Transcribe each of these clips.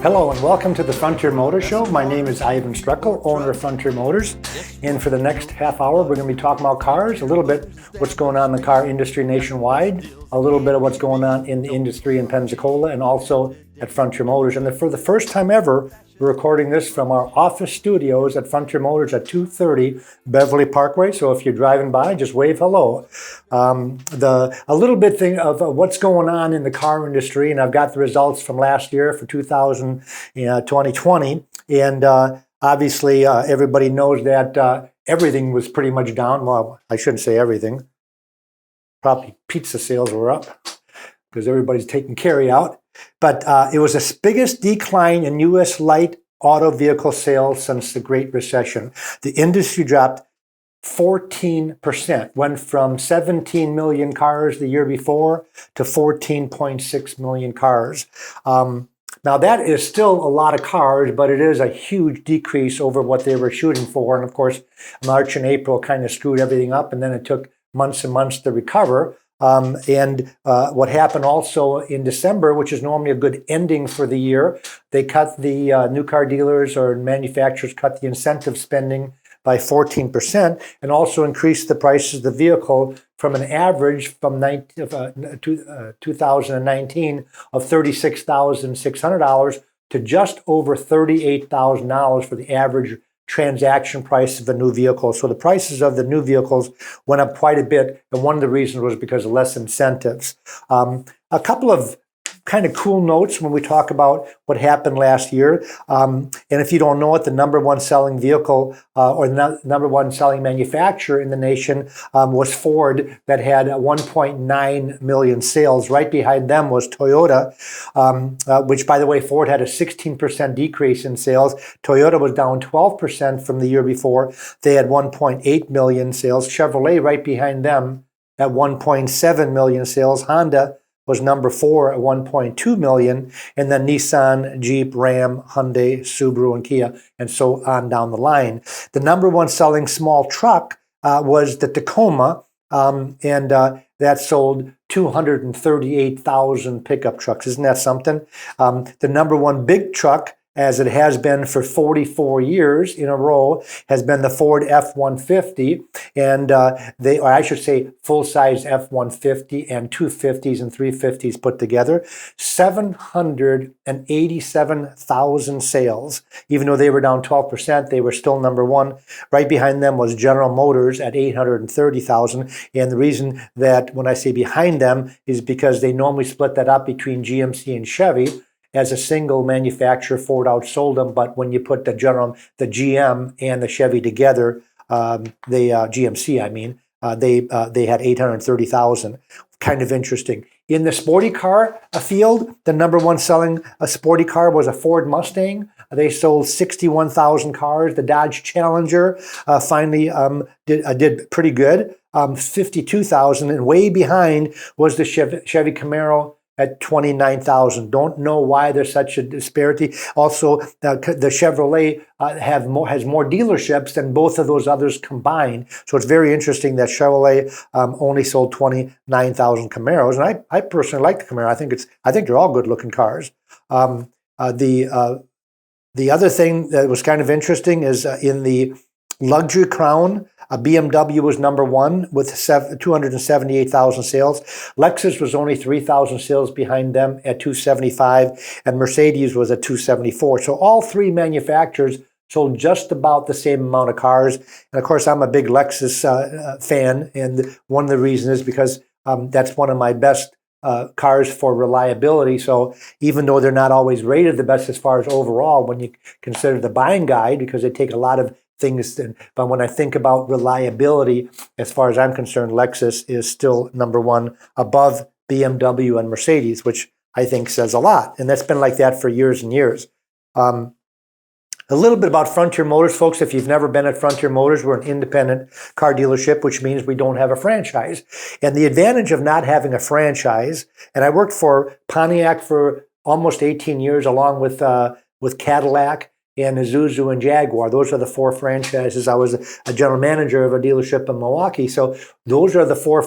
Hello and welcome to the Frontier Motor Show. My name is Ivan Streckel, owner of Frontier Motors. And for the next half hour, we're going to be talking about cars, a little bit what's going on in the car industry nationwide, a little bit of what's going on in the industry in Pensacola, and also at Frontier Motors. And for the first time ever, we're recording this from our office studios at Frontier Motors at 230 Beverly Parkway. So if you're driving by, just wave hello. A little bit thing of what's going on in the car industry, and I've got the results from last year for 2020. And obviously, everybody knows that everything was pretty much down. Well, I shouldn't say everything. Probably pizza sales were up because everybody's taking carry out. But it was the biggest decline in U.S. light auto vehicle sales since the Great Recession. The industry dropped 14%, went from 17 million cars the year before to 14.6 million cars. Now that is still a lot of cars, but it is a huge decrease over what they were shooting for. And of course, March and April kind of screwed everything up, and then it took months and months to recover. What happened also in December, which is normally a good ending for the year, they cut the new car dealers or manufacturers cut the incentive spending by 14% and also increased the prices of the vehicle from an average from 2019 of $36,600 to just over $38,000 for the average transaction price of a new vehicle. So the prices of the new vehicles went up quite a bit, and one of the reasons was because of less incentives. A couple of kind of cool notes when we talk about what happened last year. And if you don't know it, the number one selling vehicle or the number one selling manufacturer in the nation was Ford, that had 1.9 million sales. Right behind them was Toyota, which, by the way, Ford had a 16% decrease in sales. Toyota was down 12% from the year before. They had 1.8 million sales. Chevrolet right behind them at 1.7 million sales. Honda was number 4 at 1.2 million, and then Nissan, Jeep, Ram, Hyundai, Subaru, and Kia, and so on down the line. The number one selling small truck was the Tacoma, and that sold 238,000 pickup trucks. Isn't that something? The number one big truck, as it has been for 44 years in a row, has been the Ford F-150, and I should say full-size F-150 and 250s and 350s put together, 787,000 sales. Even though they were down 12%, they were still number one. Right behind them was General Motors at 830,000, and the reason that when I say behind them is because they normally split that up between GMC and Chevy. As a single manufacturer, Ford outsold them, but when you put the GM and the Chevy together, GMC, they had 830,000. Kind of interesting. In the sporty car field, the number one selling sporty car was a Ford Mustang. They sold 61,000 cars. The Dodge Challenger finally did pretty good, 52,000, and way behind was the Chevy Camaro at 29,000. Don't know why there's such a disparity. Also, the Chevrolet has more dealerships than both of those others combined. So it's very interesting that Chevrolet only sold 29,000 Camaros, and I personally like the Camaro. I think they're all good-looking cars. The other thing that was kind of interesting is in the luxury crown, BMW was number one with 278,000 sales. Lexus was only 3,000 sales behind them at 275, and Mercedes was at 274. So all three manufacturers sold just about the same amount of cars. And of course, I'm a big Lexus fan, and one of the reasons is because that's one of my best cars for reliability. So even though they're not always rated the best as far as overall, when you consider the buying guide, because they take a lot of things, but when I think about reliability, as far as I'm concerned, Lexus is still number one above BMW and Mercedes, which I think says a lot. And that's been like that for years and years. A little bit about Frontier Motors, folks. If you've never been at Frontier Motors, we're an independent car dealership, which means we don't have a franchise. And the advantage of not having a franchise, and I worked for Pontiac for almost 18 years, along with Cadillac and Isuzu and Jaguar. Those are the four franchises. I was a general manager of a dealership in Milwaukee. So those are the four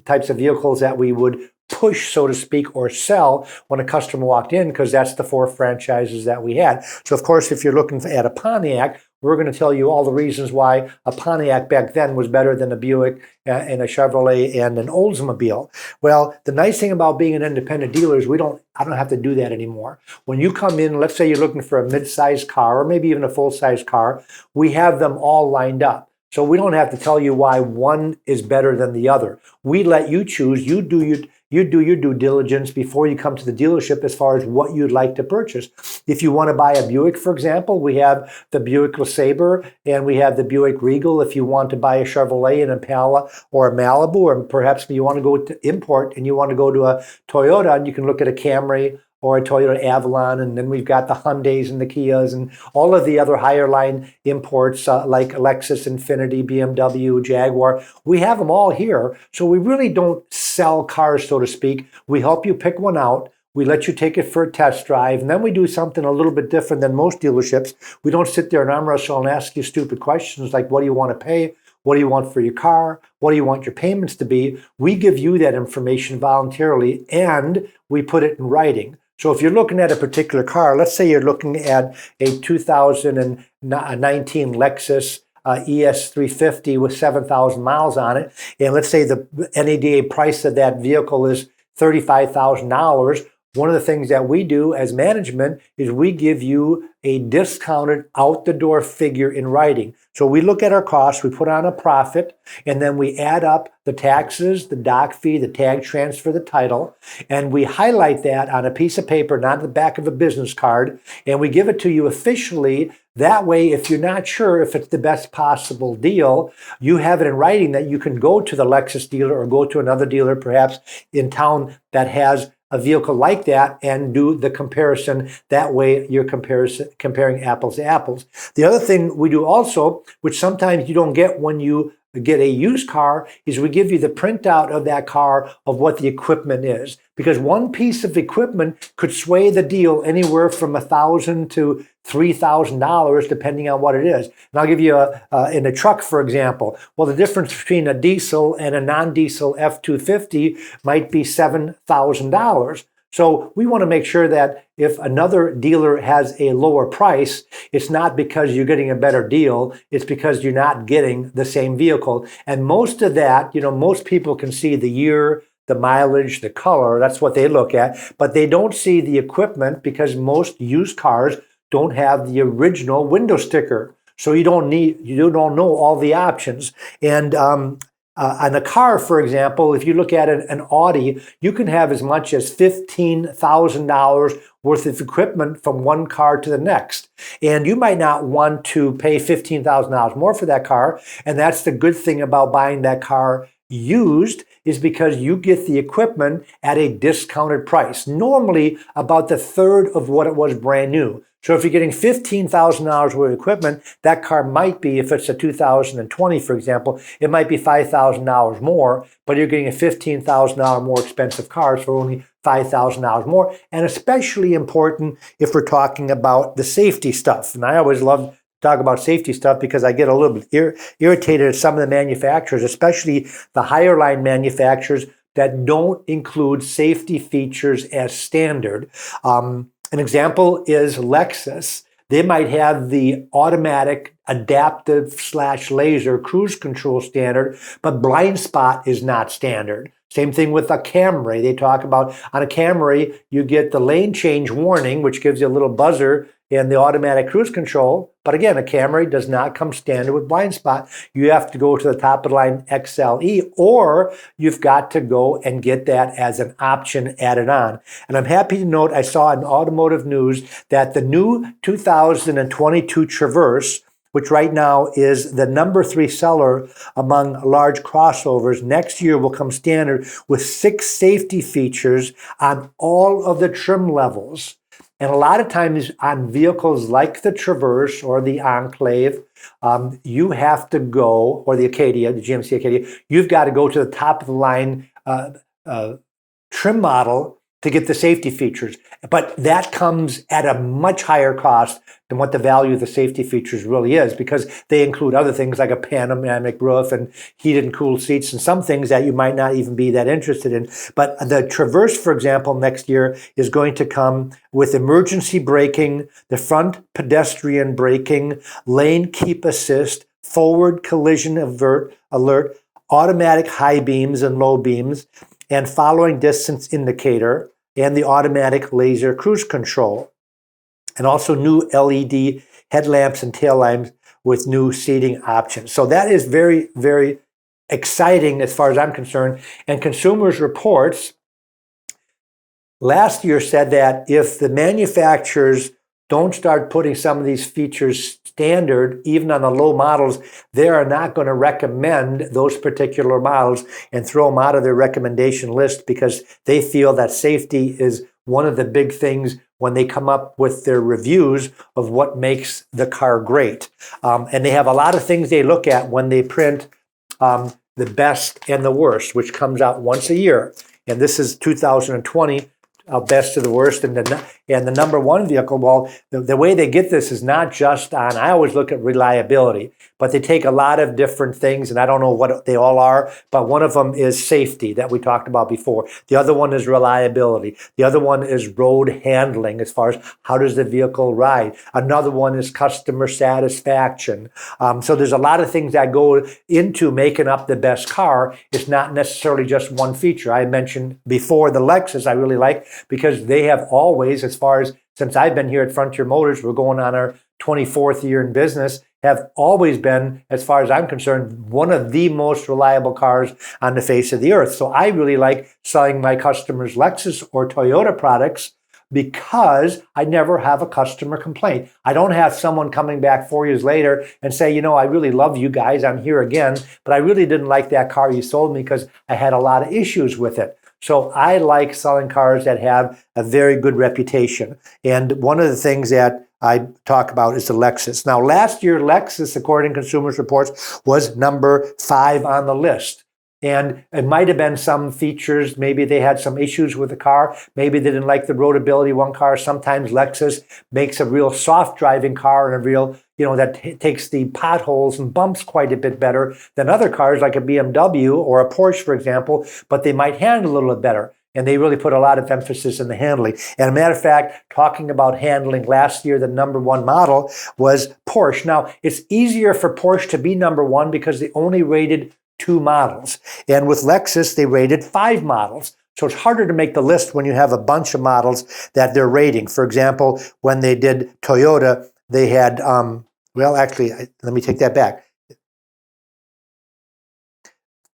types of vehicles that we would push, so to speak, or sell when a customer walked in, because that's the 4 franchises that we had. So of course, if you're looking at a Pontiac, we're going to tell you all the reasons why a Pontiac back then was better than a Buick and a Chevrolet and an Oldsmobile. Well, the nice thing about being an independent dealer is I don't have to do that anymore. When you come in, let's say you're looking for a mid-sized car or maybe even a full-size car, we have them all lined up. So we don't have to tell you why one is better than the other. We let you choose. You do your due diligence before you come to the dealership as far as what you'd like to purchase. If you want to buy a Buick, for example, we have the Buick LeSabre and we have the Buick Regal. If you want to buy a Chevrolet, an Impala, or a Malibu, or perhaps you want to go to import and you want to go to a Toyota, you can look at a Camry or a Toyota Avalon, and then we've got the Hyundais and the Kias and all of the other higher line imports like Lexus, Infiniti, BMW, Jaguar. We have them all here, so we really don't sell cars, so to speak. We help you pick one out. We let you take it for a test drive, and then we do something a little bit different than most dealerships. We don't sit there and arm wrestle and ask you stupid questions like, what do you want to pay? What do you want for your car? What do you want your payments to be? We give you that information voluntarily, and we put it in writing. So if you're looking at a particular car, let's say you're looking at a 2019 Lexus ES350 with 7,000 miles on it, and let's say the NADA price of that vehicle is $35,000. One of the things that we do as management is we give you a discounted out-the-door figure in writing. So we look at our costs, we put on a profit, and then we add up the taxes, the doc fee, the tag transfer, the title, and we highlight that on a piece of paper, not the back of a business card, and we give it to you officially. That way, if you're not sure if it's the best possible deal, you have it in writing that you can go to the Lexus dealer or go to another dealer perhaps in town that has a vehicle like that and do the comparison. That way you're comparing apples to apples. The other thing we do also, which sometimes you don't get when you get a used car, is we give you the printout of that car of what the equipment is. Because one piece of equipment could sway the deal anywhere from $1,000 to $3,000, depending on what it is. And I'll give you in a truck, for example. Well, the difference between a diesel and a non-diesel F-250 might be $7,000. So we want to make sure that if another dealer has a lower price, it's not because you're getting a better deal, it's because you're not getting the same vehicle. And most of that, most people can see the year, the mileage, the color, that's what they look at, but they don't see the equipment because most used cars don't have the original window sticker. So you don't know all the options. And on a car, for example, if you look at an Audi, you can have as much as $15,000 worth of equipment from one car to the next. And you might not want to pay $15,000 more for that car. And that's the good thing about buying that car used, is because you get the equipment at a discounted price, normally about the third of what it was brand new. So if you're getting $15,000 worth of equipment, that car might be, if it's a 2020, for example, it might be $5,000 more, but you're getting a $15,000 more expensive car for only $5,000 more. And especially important if we're talking about the safety stuff. And I always love to talk about safety stuff because I get a little bit irritated at some of the manufacturers, especially the higher line manufacturers that don't include safety features as standard. An example is Lexus. They might have the automatic adaptive/laser cruise control standard, but blind spot is not standard. Same thing with a Camry. They talk about on a Camry, you get the lane change warning, which gives you a little buzzer and the automatic cruise control. But again, a Camry does not come standard with blind spot. You have to go to the top of the line XLE, or you've got to go and get that as an option added on. And I'm happy to note, I saw in automotive news that the new 2022 Traverse, which right now is the number 3 seller among large crossovers, next year will come standard with 6 safety features on all of the trim levels. And a lot of times on vehicles like the Traverse or the Enclave, you have to go, or the Acadia, the GMC Acadia, you've got to go to the top of the line trim model to get the safety features. But that comes at a much higher cost than what the value of the safety features really is, because they include other things like a panoramic roof and heated and cooled seats and some things that you might not even be that interested in. But the Traverse, for example, next year is going to come with emergency braking, the front pedestrian braking, lane keep assist, forward collision alert, automatic high beams and low beams, and following distance indicator, and the automatic laser cruise control. And also new LED headlamps and tail lamps with new seating options. So that is very, very exciting as far as I'm concerned. And Consumers Reports last year said that if the manufacturers don't start putting some of these features standard, even on the low models, they are not going to recommend those particular models and throw them out of their recommendation list, because they feel that safety is one of the big things when they come up with their reviews of what makes the car great. And they have a lot of things they look at when they print the best and the worst, which comes out once a year. And this is 2020. Best to the worst, and the number one vehicle. Well, the way they get this is not just on, I always look at reliability, but they take a lot of different things, and I don't know what they all are, but one of them is safety that we talked about before. The other one is reliability. The other one is road handling, as far as how does the vehicle ride. Another one is customer satisfaction. So there's a lot of things that go into making up the best car. It's not necessarily just one feature. I mentioned before the Lexus I really like, because they have always, as far as since I've been here at Frontier Motors, we're going on our 24th year in business, have always been, as far as I'm concerned, one of the most reliable cars on the face of the earth. So I really like selling my customers Lexus or Toyota products, because I never have a customer complaint. I don't have someone coming back 4 years later and say, you know, I really love you guys, I'm here again, but I really didn't like that car you sold me because I had a lot of issues with it. So I like selling cars that have a very good reputation. And one of the things that I talk about is the Lexus. Now, last year, Lexus, according to Consumers Reports, was number 5 on the list. And it might have been some features. Maybe they had some issues with the car. Maybe they didn't like the roadability one car. Sometimes Lexus makes a real soft driving car and a real, that takes the potholes and bumps quite a bit better than other cars like a BMW or a Porsche, for example, but they might handle a little bit better. And they really put a lot of emphasis in the handling. And a matter of fact, talking about handling, last year, the number 1 model was Porsche. Now, it's easier for Porsche to be number 1 because they only rated 2 models. And with Lexus, they rated 5 models. So it's harder to make the list when you have a bunch of models that they're rating. For example, when they did Toyota, they had, let me take that back.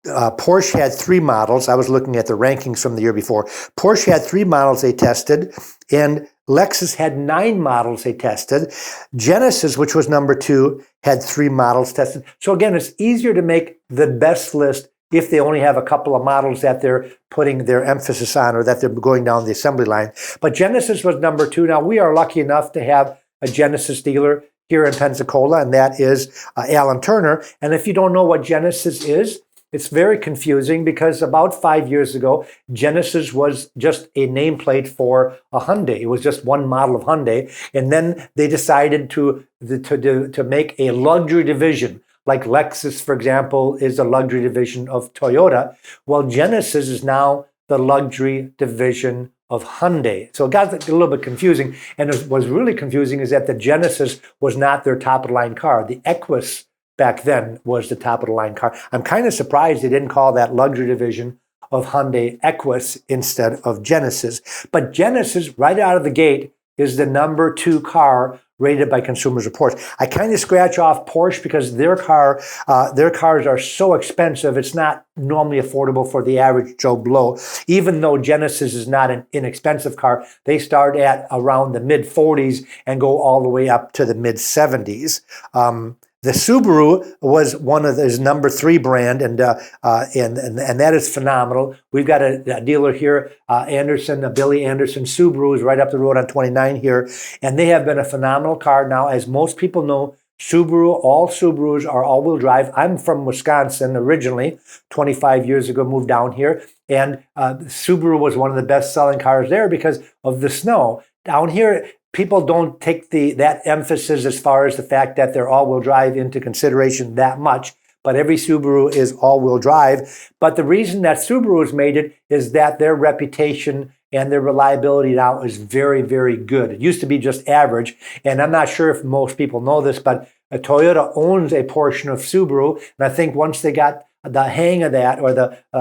Porsche had 3 models. I was looking at the rankings from the year before. Porsche had 3 models they tested, and Lexus had 9 models they tested. Genesis, which was number 2, had 3 models tested. So again, it's easier to make the best list if they only have a couple of models that they're putting their emphasis on or that they're going down the assembly line. But Genesis was number 2. Now, we are lucky enough to have a Genesis dealer here in Pensacola, and that is Alan Turner. And if you don't know what Genesis is, it's very confusing, because about 5 years ago, Genesis was just a nameplate for a Hyundai. It was just one model of Hyundai. And then they decided to make a luxury division. Like Lexus, for example, is a luxury division of Toyota. Well, Genesis is now the luxury division of Hyundai. So it got a little bit confusing. And what was really confusing is that the Genesis was not their top-of-the-line car. The Equus back then was the top of the line car. I'm kind of surprised they didn't call that luxury division of Hyundai Equus instead of Genesis. But Genesis, right out of the gate, is the number 2 car rated by Consumers Reports. I kind of scratch off Porsche because their cars are so expensive. It's not normally affordable for the average Joe Blow. Even though Genesis is not an inexpensive car, they start at around the mid 40s and go all the way up to the mid 70s. The Subaru was one of his number 3 brand, and that is phenomenal. We've got a dealer here, Billy Anderson. Subaru is right up the road on 29 here, and they have been a phenomenal car. Now, as most people know, Subaru, all Subarus are all-wheel drive. I'm from Wisconsin originally, 25 years ago, moved down here. And Subaru was one of the best-selling cars there because of the snow. Down here, people don't take that emphasis as far as the fact that they're all-wheel drive into consideration that much. But every Subaru is all-wheel drive. But the reason that Subaru has made it is that their reputation and their reliability now is very, very good. It used to be just average. And I'm not sure if most people know this, but Toyota owns a portion of Subaru. And I think once they got the hang of that, or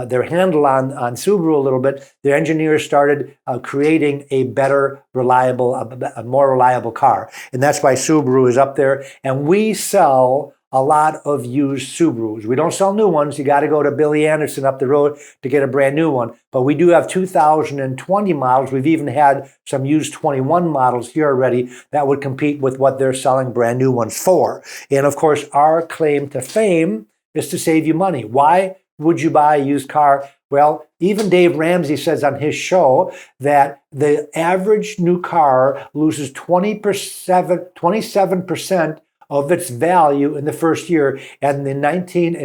their handle on Subaru a little bit, their engineers started creating a better, reliable, a more reliable car. And that's why Subaru is up there. And we sell a lot of used Subarus. We don't sell new ones. You got to go to Billy Anderson up the road to get a brand new one. But we do have 2020 models. We've even had some used 21 models here already that would compete with what they're selling brand new ones for. And of course, our claim to fame is to save you money. Why would you buy a used car? Well, even Dave Ramsey says on his show that the average new car loses 27% of its value in the first year. And in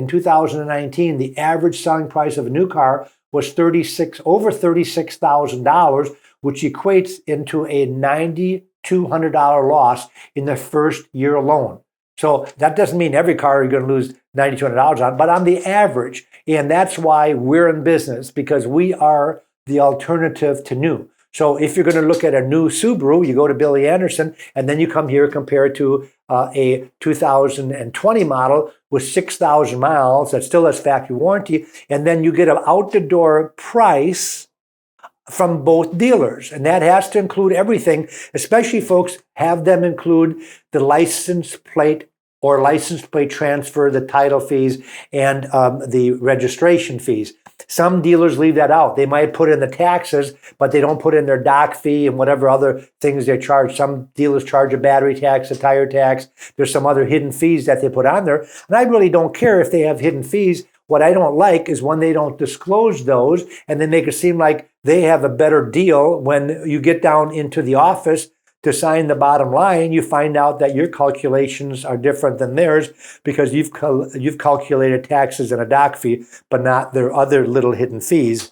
2019, the average selling price of a new car was over $36,000, which equates into a $9,200 loss in the first year alone. So that doesn't mean every car you're going to lose $9,200 on, but on the average. And that's why we're in business, because we are the alternative to new. So if you're going to look at a new Subaru, you go to Billy Anderson, and then you come here compared to a 2020 model with 6,000 miles that still has factory warranty, and then you get an out-the-door price from both dealers. And that has to include everything, especially folks, have them include the license plate or license plate transfer, the title fees, and the registration fees. Some dealers leave that out. They might put in the taxes, but they don't put in their dock fee and whatever other things they charge. Some dealers charge a battery tax, a tire tax. There's some other hidden fees that they put on there. And I really don't care if they have hidden fees. What I don't like is when they don't disclose those and they make it seem like they have a better deal. When you get down into the office to sign the bottom line, you find out that your calculations are different than theirs because you've calculated taxes and a dock fee, but not their other little hidden fees.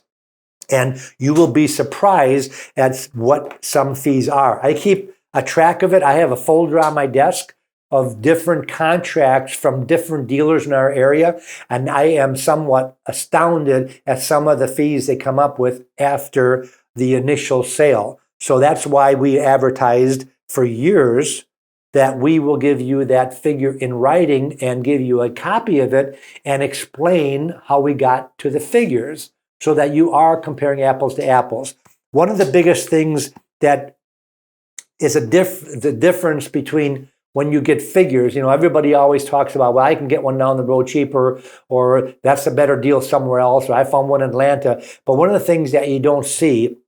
And you will be surprised at what some fees are. I keep a track of it. I have a folder on my desk of different contracts from different dealers in our area, and I am somewhat astounded at some of the fees they come up with after the initial sale. So that's why we advertised for years that we will give you that figure in writing and give you a copy of it and explain how we got to the figures so that you are comparing apples to apples. One of the biggest things that is the difference between when you get figures, everybody always talks about, well, I can get one down the road cheaper, or that's a better deal somewhere else, or I found one in Atlanta. But one of the things that you don't see,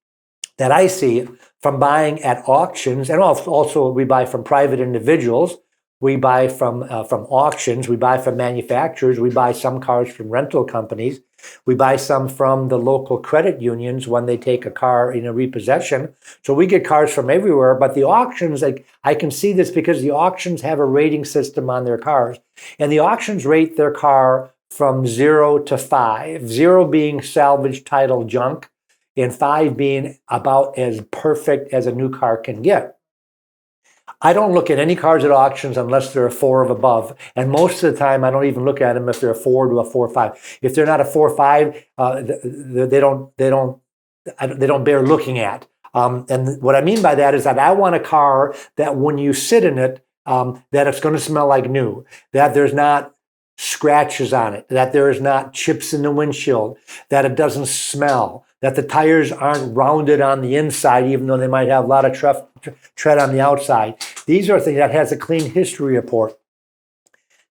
that I see from buying at auctions, and also we buy from private individuals, we buy from auctions, we buy from manufacturers, we buy some cars from rental companies, we buy some from the local credit unions when they take a car in a repossession. So we get cars from everywhere, but the auctions, I can see this because the auctions have a rating system on their cars. And the auctions rate their car from 0 to 5, 0 being salvage title junk, and 5 being about as perfect as a new car can get. I don't look at any cars at auctions unless they're a 4 or above. And most of the time, I don't even look at them if they're a 4 to a 4.5. If they're not a 4.5, they don't bear looking at. And what I mean by that is that I want a car that when you sit in it, that it's going to smell like new, that there's not scratches on it, that there is not chips in the windshield, that it doesn't smell, that the tires aren't rounded on the inside, even though they might have a lot of tread on the outside. These are things that has a clean history report.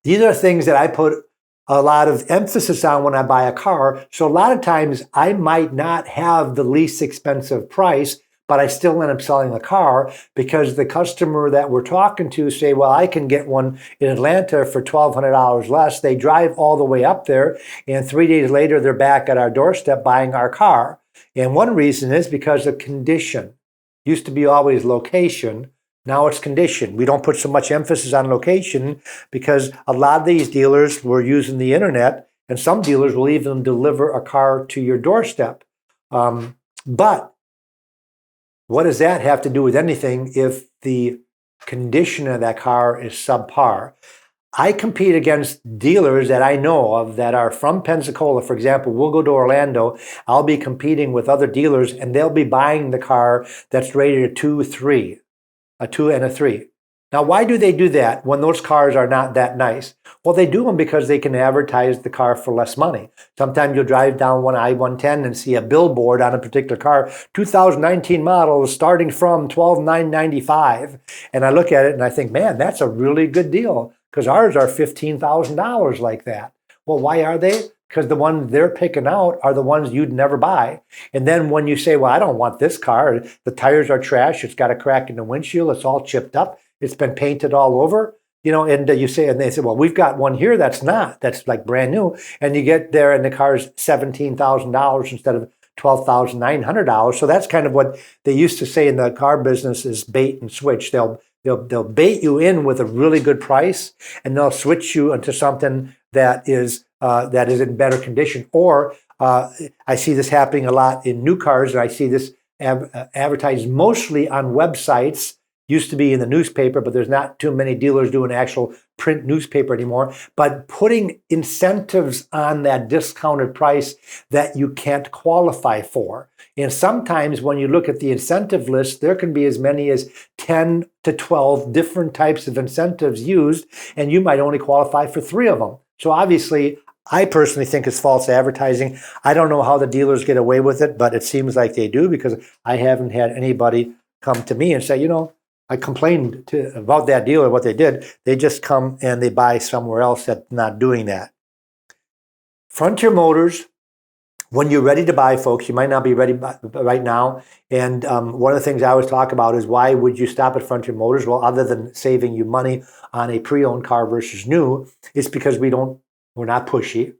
These are things that I put a lot of emphasis on when I buy a car. So a lot of times I might not have the least expensive price, but I still end up selling a car because the customer that we're talking to say, well, I can get one in Atlanta for $1,200 less. They drive all the way up there, and 3 days later, they're back at our doorstep buying our car. And one reason is because of condition. Used to be always location. Now it's condition. We don't put so much emphasis on location because a lot of these dealers were using the internet, and some dealers will even deliver a car to your doorstep. But what does that have to do with anything if the condition of that car is subpar? I compete against dealers that I know of that are from Pensacola. For example, we'll go to Orlando. I'll be competing with other dealers, and they'll be buying the car that's rated a 2, 3, a 2 and a 3. Now, why do they do that when those cars are not that nice? Well, they do them because they can advertise the car for less money. Sometimes you'll drive down one I-110 and see a billboard on a particular car, 2019 model starting from $12,995. And I look at it and I think, man, that's a really good deal because ours are $15,000 like that. Well, why are they? Because the ones they're picking out are the ones you'd never buy. And then when you say, well, I don't want this car, the tires are trash, it's got a crack in the windshield, it's all chipped up, it's been painted all over, and you say, and they say, well, we've got one here that's like brand new. And you get there and the car's $17,000 instead of $12,900. So that's kind of what they used to say in the car business is bait and switch. They'll bait you in with a really good price, and they'll switch you into something that is in better condition. Or I see this happening a lot in new cars, and I see this advertised mostly on websites. Used to be in the newspaper, but there's not too many dealers doing actual print newspaper anymore. But putting incentives on that discounted price that you can't qualify for. And sometimes when you look at the incentive list, there can be as many as 10 to 12 different types of incentives used, and you might only qualify for 3 of them. So obviously, I personally think it's false advertising. I don't know how the dealers get away with it, but it seems like they do because I haven't had anybody come to me and say, I complained about that dealer, what they did. They just come and they buy somewhere else that's not doing that. Frontier Motors, when you're ready to buy, folks, you might not be ready right now. And one of the things I always talk about is why would you stop at Frontier Motors? Well, other than saving you money on a pre-owned car versus new, it's because we're not pushy.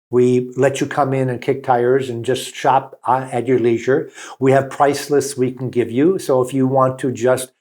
We let you come in and kick tires and just shop at your leisure. We have price lists we can give you. So if you want to just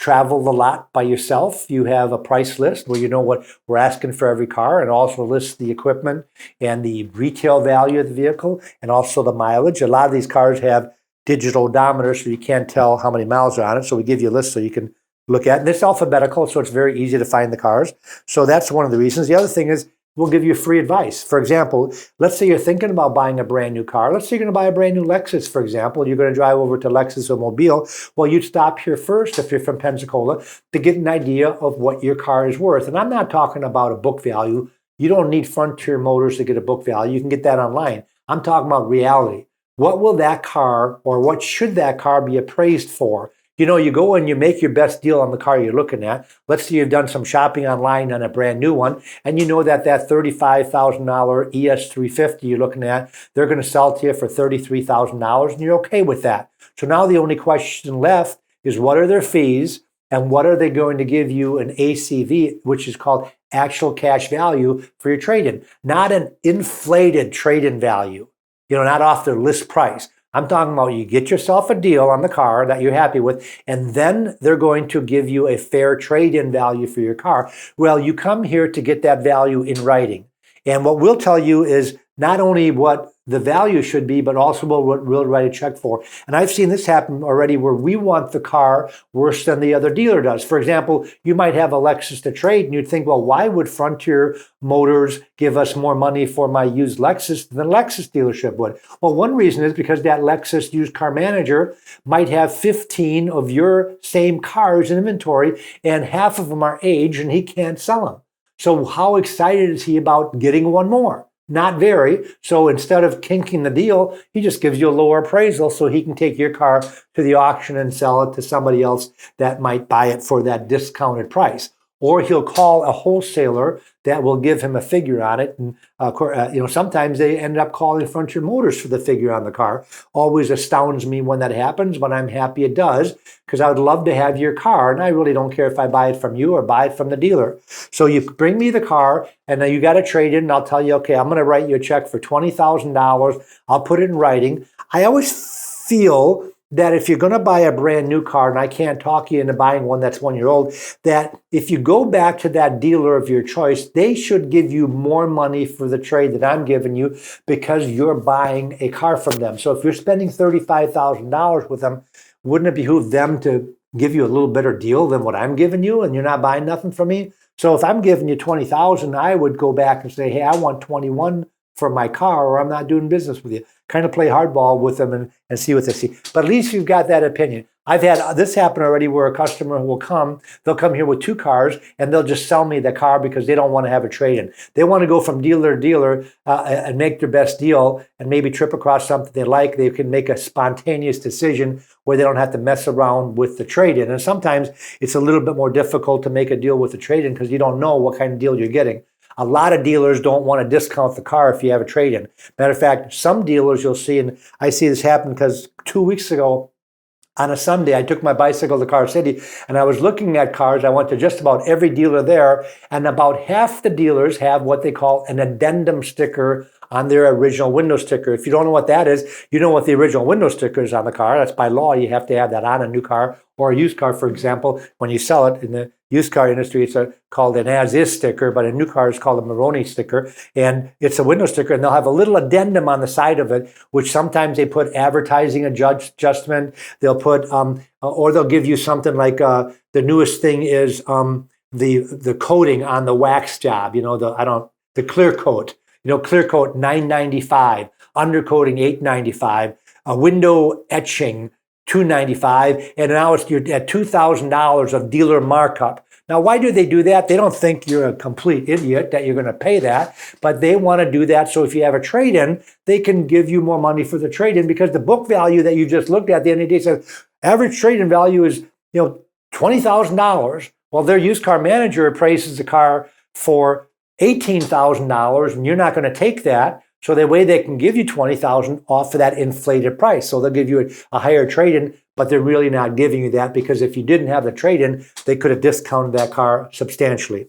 travel the lot by yourself, you have a price list where you know what we're asking for every car, and also lists the equipment and the retail value of the vehicle and also the mileage. A lot of these cars have digital odometers, so you can't tell how many miles are on it. So we give you a list so you can look at it. And it's alphabetical, so it's very easy to find the cars. So that's one of the reasons. The other thing is we'll give you free advice. For example, let's say you're thinking about buying a brand new car. Let's say you're going to buy a brand new Lexus, for example. You're going to drive over to Lexus or Mobile. Well, you'd stop here first if you're from Pensacola to get an idea of what your car is worth. And I'm not talking about a book value. You don't need Frontier Motors to get a book value. You can get that online. I'm talking about reality. What will that car, or what should that car be appraised for? You go and you make your best deal on the car you're looking at. Let's say you've done some shopping online on a brand new one, and you know that $35,000 ES350 you're looking at, they're going to sell to you for $33,000, and you're okay with that. So now the only question left is what are their fees, and what are they going to give you an ACV, which is called actual cash value for your trade-in, not an inflated trade-in value, not off their list price. I'm talking about you get yourself a deal on the car that you're happy with, and then they're going to give you a fair trade-in value for your car. Well, you come here to get that value in writing. And what we'll tell you is not only what the value should be, but also what we'll write a check for. And I've seen this happen already where we want the car worse than the other dealer does. For example, you might have a Lexus to trade and you'd think, well, why would Frontier Motors give us more money for my used Lexus than Lexus dealership would? Well, one reason is because that Lexus used car manager might have 15 of your same cars in inventory and half of them are aged and he can't sell them. So how excited is he about getting one more? Not very. So instead of kinking the deal, he just gives you a lower appraisal so he can take your car to the auction and sell it to somebody else that might buy it for that discounted price. Or he'll call a wholesaler that will give him a figure on it. And sometimes they end up calling Frontier Motors for the figure on the car. Always astounds me when that happens, but I'm happy it does because I would love to have your car. And I really don't care if I buy it from you or buy it from the dealer. So you bring me the car and then you got to trade in and I'll tell you, okay, I'm going to write you a check for $20,000. I'll put it in writing. I always feel that if you're going to buy a brand new car, and I can't talk you into buying one that's 1 year old, that if you go back to that dealer of your choice, they should give you more money for the trade that I'm giving you because you're buying a car from them. So if you're spending $35,000 with them, wouldn't it behoove them to give you a little better deal than what I'm giving you, and you're not buying nothing from me? So if I'm giving you $20,000, I would go back and say, hey, I want 21 for my car, or I'm not doing business with you. Kind of play hardball with them and see what they see. But at least you've got that opinion. I've had this happen already where a customer will come, they'll come here with 2 cars and they'll just sell me the car because they don't want to have a trade-in. They want to go from dealer to dealer and make their best deal and maybe trip across something they like. They can make a spontaneous decision where they don't have to mess around with the trade-in. And sometimes it's a little bit more difficult to make a deal with the trade-in because you don't know what kind of deal you're getting. A lot of dealers don't want to discount the car if you have a trade-in. Matter of fact, some dealers you'll see, and I see this happen because 2 weeks ago on a Sunday, I took my bicycle to Car City and I was looking at cars. I went to just about every dealer there, and about half the dealers have what they call an addendum sticker on their original window sticker. If you don't know what that is, you know what the original window sticker is on the car. That's by law. You have to have that on a new car or a used car, for example. When you sell it in the used car industry, it's called an as-is sticker, but a new car is called a Maroney sticker. And it's a window sticker, and they'll have a little addendum on the side of it, which sometimes they put advertising adjustment. They'll put, or they'll give you something like the newest thing is the coating on the wax job. You know, the clear coat. You know, clear coat $9.95, undercoating $8.95, a window etching $2.95, and now you're at $2,000 of dealer markup. Now, why do they do that? They don't think you're a complete idiot that you're going to pay that, but they want to do that so if you have a trade-in, they can give you more money for the trade-in because the book value that you just looked at the end of the day says average trade-in value is $20,000. Well, their used car manager appraises the car for $18,000, and you're not going to take that. So the way they can give you $20,000 off of that inflated price. So they'll give you a higher trade-in, but they're really not giving you that because if you didn't have the trade-in, they could have discounted that car substantially.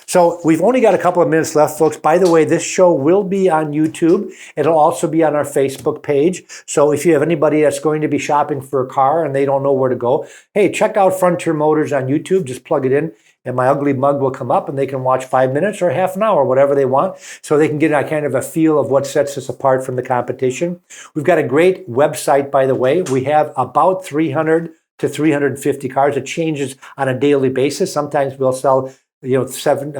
So we've only got a couple of minutes left, folks. By the way, this show will be on YouTube. It'll also be on our Facebook page. So if you have anybody that's going to be shopping for a car and they don't know where to go, hey, check out Frontier Motors on YouTube. Just plug it in, and my ugly mug will come up, and they can watch 5 minutes or half an hour, whatever they want, so they can get a kind of a feel of what sets us apart from the competition. We've got a great website, by the way. We have about 300 to 350 cars. It changes on a daily basis. Sometimes we'll sell 7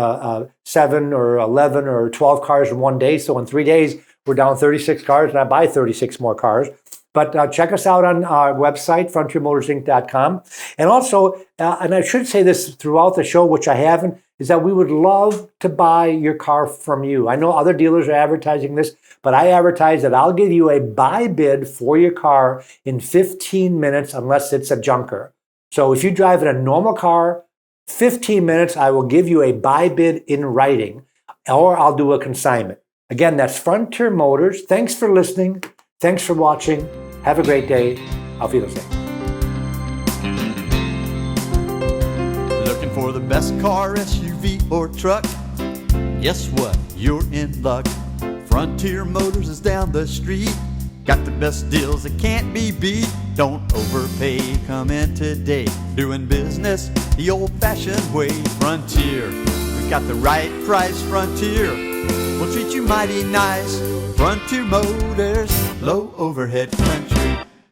or 11 or 12 cars in one day. So in 3 days, we're down 36 cars, and I buy 36 more cars. But check us out on our website, frontiermotorsinc.com. And also, and I should say this throughout the show, which I haven't, is that we would love to buy your car from you. I know other dealers are advertising this, but I advertise that I'll give you a buy bid for your car in 15 minutes unless it's a junker. So if you drive in a normal car, 15 minutes, I will give you a buy bid in writing, or I'll do a consignment. Again, that's Frontier Motors. Thanks for listening. Thanks for watching. Have a great day. Auf Wiedersehen. Looking for the best car, SUV, or truck? Guess what? You're in luck. Frontier Motors is down the street. Got the best deals that can't be beat. Don't overpay, come in today. Doing business the old-fashioned way. Frontier, we've got the right price. Frontier, we'll treat you mighty nice. Frontier Motors, low overhead country.